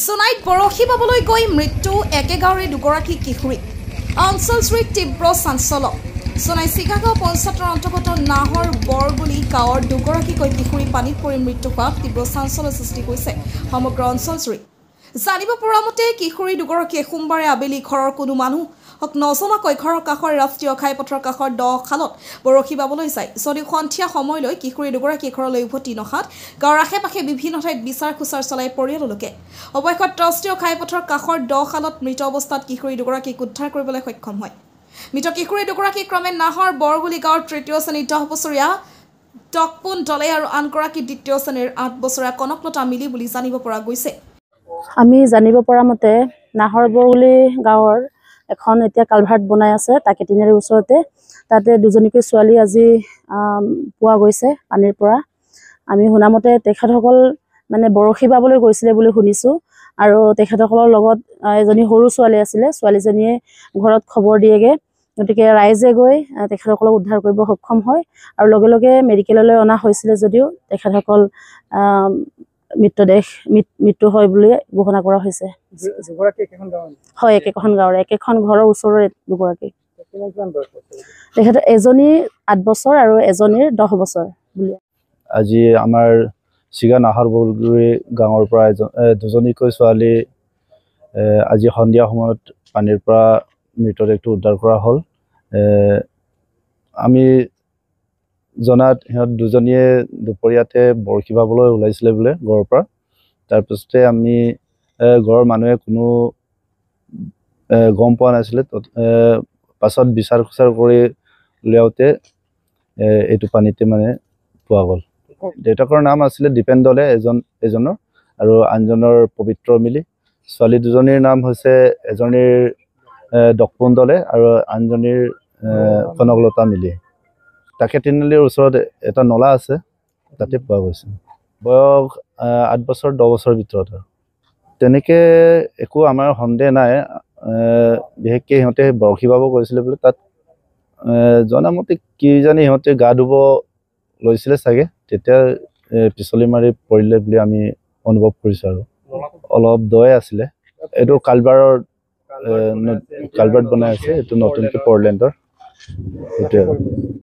সোনাইত বৰশী বাবলৈ গৈ মৃত্যু একেগাঁৱৰে দুগৰাকী কিশোৰী অঞ্চলজুৰিত তীব্ৰ চাঞ্চল্য সোনাই চিকাগাঁও পঞ্চায়তৰ অন্তৰ্গত নাহৰ বৰগুলি গাঁৱৰ দুগৰাকীকৈ কিশোৰী পানীত পৰি মৃত্যু হোৱাত তীব্ৰ চাঞ্চল্য সৃষ্টি হৈছে সমগ্ৰ অঞ্চলজুৰি জানিব পৰা মতে কিশোৰী দুগৰাকীয়ে সোমবাৰে আবেলি ঘৰৰ কোনো মানুহক নজনাকৈ ঘৰৰ কাষৰ ৰাষ্ট্ৰীয় ঘাইপথৰ কাষৰ দ খালত বৰশী বাবলৈ যায় যদিও সন্ধিয়া সময়লৈ কিশোৰী দুগৰাকী ঘৰলৈ উভতি নহাত গাঁৱৰ আশে-পাশে বিভিন্ন ঠাইত বিচাৰ খোচাৰ চলাই পৰিয়ালৰ লোকে অৱশেষত ৰাষ্ট্ৰীয় ঘাইপথৰ কাষৰ দ খালত মৃত অৱস্থাত কিশোৰী দুগৰাকীক উদ্ধাৰ কৰিবলৈ সক্ষম হয় মৃত কিশোৰী দুগৰাকী ক্ৰমে নাহৰ বৰগুলি গাঁৱৰ তৃতীয় শ্ৰেণীৰ 10 বছৰীয়া টকপুন দলে আৰু আনগৰাকী দ্বিতীয় শ্ৰেণীৰ 8 বছৰীয়া কনকলতা মিলি বুলি জানিব পৰা গৈছে। আমি জানিব পৰা মতে নাহৰ বৰগুলি গাঁৱৰ এখন এতিয়া কালভাৰ্ট বনাই আছে তাকেটিনেৰ ওচৰতে তাতে দুজনীকৈ ছোৱালী আজি পোৱা গৈছে পানীৰ পৰা আমি শুনামতে তেখেতসকল মানে বৰশী বাবলৈ গৈছিলে বুলি শুনিছো আৰু তেখেতসকলৰ লগত এজনী সৰু ছোৱালী আছিলে ছোৱালীজনীয়ে ঘৰত খবৰ দিয়েগে গতিকে ৰাইজে গৈ তেখেতসকলক উদ্ধাৰ কৰিব সক্ষম হয় আৰু লগে লগে মেডিকেললৈ অনা হৈছিলে যদিও তেখেতসকল মৃত্যু হয় বুলি ঘোষণা কৰা হৈছে। হয় একেখন গাঁৱৰ একেখন ঘৰৰ ওচৰৰে দুগৰাকী তেখেত এজনী 8 বছৰ আৰু এজনীৰ 10 বছৰ বুলি আজি আমাৰ চিগা নাহৰ বৰগুলি গাঁৱৰ পৰা দুজনীকৈ ছোৱালী আজি সন্ধিয়া সময়ত পানীৰ পৰা মৃতদেহটো উদ্ধাৰ কৰা হ'ল। আমি জনাত সিহঁত দুজনীয়ে দুপৰীয়াতে বৰশী বাবলৈ ওলাইছিলে বোলে ঘৰৰ পৰা তাৰপিছতে আমি ঘৰৰ মানুহে কোনো গম পোৱা নাছিলে পাছত বিচাৰ খোচাৰ কৰি উলিয়াওঁতে এইটো পানীতে মানে পোৱা গ'ল। দেউতাকৰ নাম আছিলে দীপেন দলে এজনৰ আৰু আনজনৰ পবিত্ৰ মিলি ছোৱালী দুজনীৰ নাম হৈছে এজনীৰ টকপুন দলে আৰু আনজনীৰ কনকলতা মিলি তাকে তিনিআলিৰ ওচৰত এটা নলা আছে তাতে পোৱা গৈছে। বয়স 8 বছৰ 10 বছৰ ভিতৰত তেনেকৈ একো আমাৰ সন্দেহ নাই বিশেষকৈ সিহঁতে বৰশী বাব গৈছিলে বোলে তাত জনামতে কি জানি সিহঁতে গা ধুব লৈছিলে চাগে তেতিয়া পিছলি মাৰি পৰিলে বুলি আমি অনুভৱ কৰিছোঁ আৰু অলপ দয়ে আছিলে এইটো কালভাৰ্ট বনাই আছে এইটো নতুনকৈ পৰ্টলেণ্ডৰ সেইটোৱে।